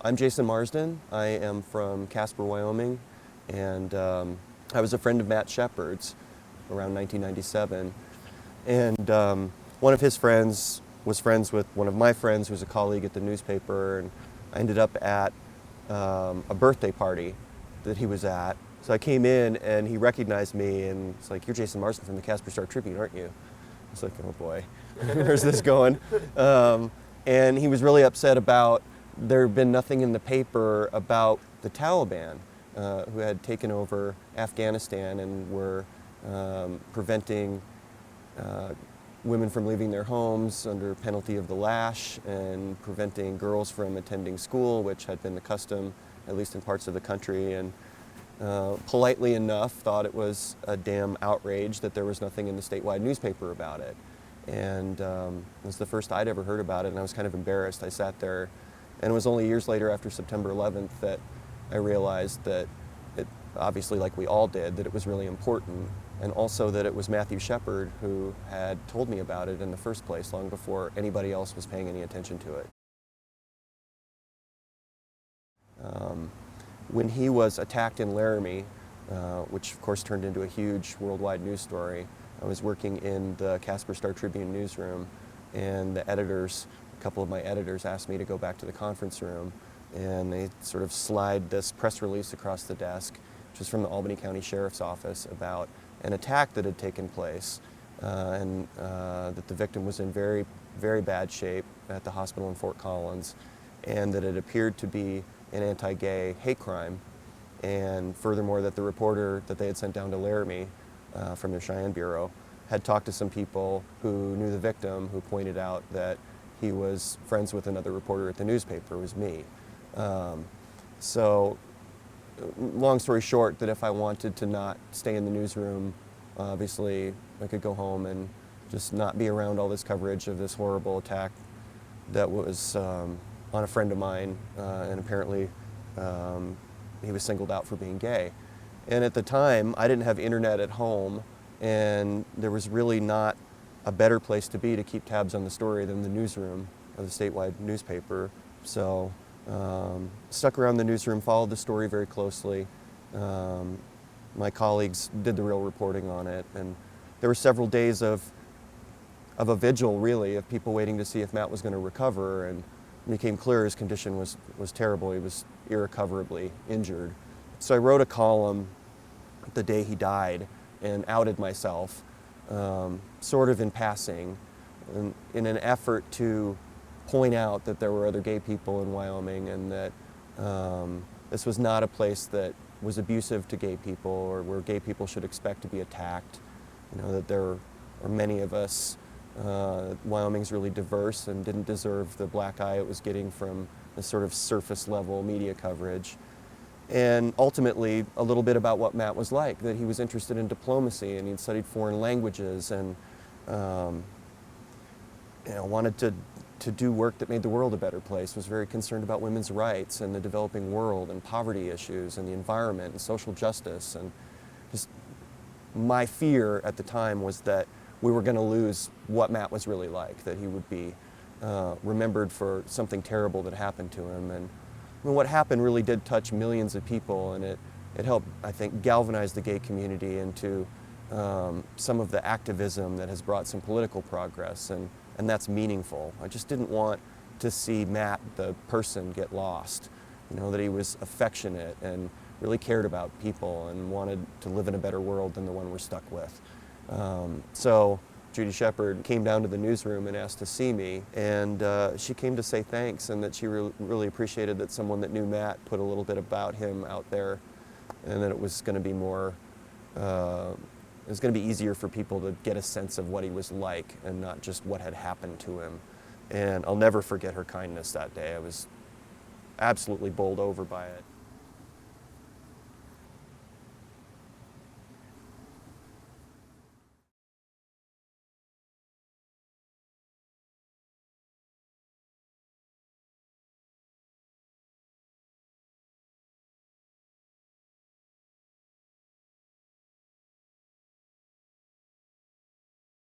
I'm Jason Marsden. I am from Casper, Wyoming, and I was a friend of Matt Shepard's around 1997. And one of his friends was friends with one of my friends who was a colleague at the newspaper, and I ended up at a birthday party that he was at. So I came in and he recognized me and it's like, "You're Jason Marsden from the Casper Star Tribune, aren't you?" I was like, "Oh boy, where's this going?" And he was really upset about there had been nothing in the paper about the Taliban who had taken over Afghanistan and were preventing women from leaving their homes under penalty of the lash and preventing girls from attending school, which had been the custom, at least in parts of the country, and politely enough thought it was a damn outrage that there was nothing in the statewide newspaper about it. And it was the first I'd ever heard about it, and I was kind of embarrassed. I sat there, and it was only years later, after September 11th, that I realized that it, obviously like we all did, that it was really important, and also that it was Matthew Shepard who had told me about it in the first place, long before anybody else was paying any attention to it. When he was attacked in Laramie, which of course turned into a huge worldwide news story, I was working in the Casper Star Tribune newsroom, and the editors, a couple of my editors, asked me to go back to the conference room, and they sort of slide this press release across the desk, which was from the Albany County Sheriff's Office, about an attack that had taken place, and that the victim was in very, very bad shape at the hospital in Fort Collins, and that it appeared to be an anti-gay hate crime, and furthermore that the reporter that they had sent down to Laramie from their Cheyenne Bureau had talked to some people who knew the victim, who pointed out that he was friends with another reporter at the newspaper. It was me. So long story short, that if I wanted to not stay in the newsroom, obviously I could go home and just not be around all this coverage of this horrible attack that was on a friend of mine, and apparently he was singled out for being gay. And at the time, I didn't have internet at home, and there was really not a better place to be to keep tabs on the story than the newsroom of the statewide newspaper. So stuck around the newsroom, followed the story very closely. My colleagues did the real reporting on it, and there were several days of a vigil, really, of people waiting to see if Matt was going to recover, and it became clear his condition was terrible. He was irrecoverably injured. So I wrote a column the day he died and outed myself, sort of in passing, in an effort to point out that there were other gay people in Wyoming, and that this was not a place that was abusive to gay people or where gay people should expect to be attacked. You know, that there are many of us. Wyoming's really diverse and didn't deserve the black eye it was getting from this sort of surface level media coverage. And ultimately, a little bit about what Matt was like, that he was interested in diplomacy and he'd studied foreign languages and wanted to do work that made the world a better place, was very concerned about women's rights and the developing world and poverty issues and the environment and social justice. And just my fear at the time was that we were going to lose what Matt was really like, that he would be remembered for something terrible that happened to him. And what happened really did touch millions of people, and it helped, I think, galvanize the gay community into some of the activism that has brought some political progress, and that's meaningful. I just didn't want to see Matt, the person, get lost. You know, that he was affectionate and really cared about people and wanted to live in a better world than the one we're stuck with. So Judy Shepard came down to the newsroom and asked to see me, and she came to say thanks, and that she really appreciated that someone that knew Matt put a little bit about him out there, and that it was going to be more, it was going to be easier for people to get a sense of what he was like and not just what had happened to him. And I'll never forget her kindness that day. I was absolutely bowled over by it.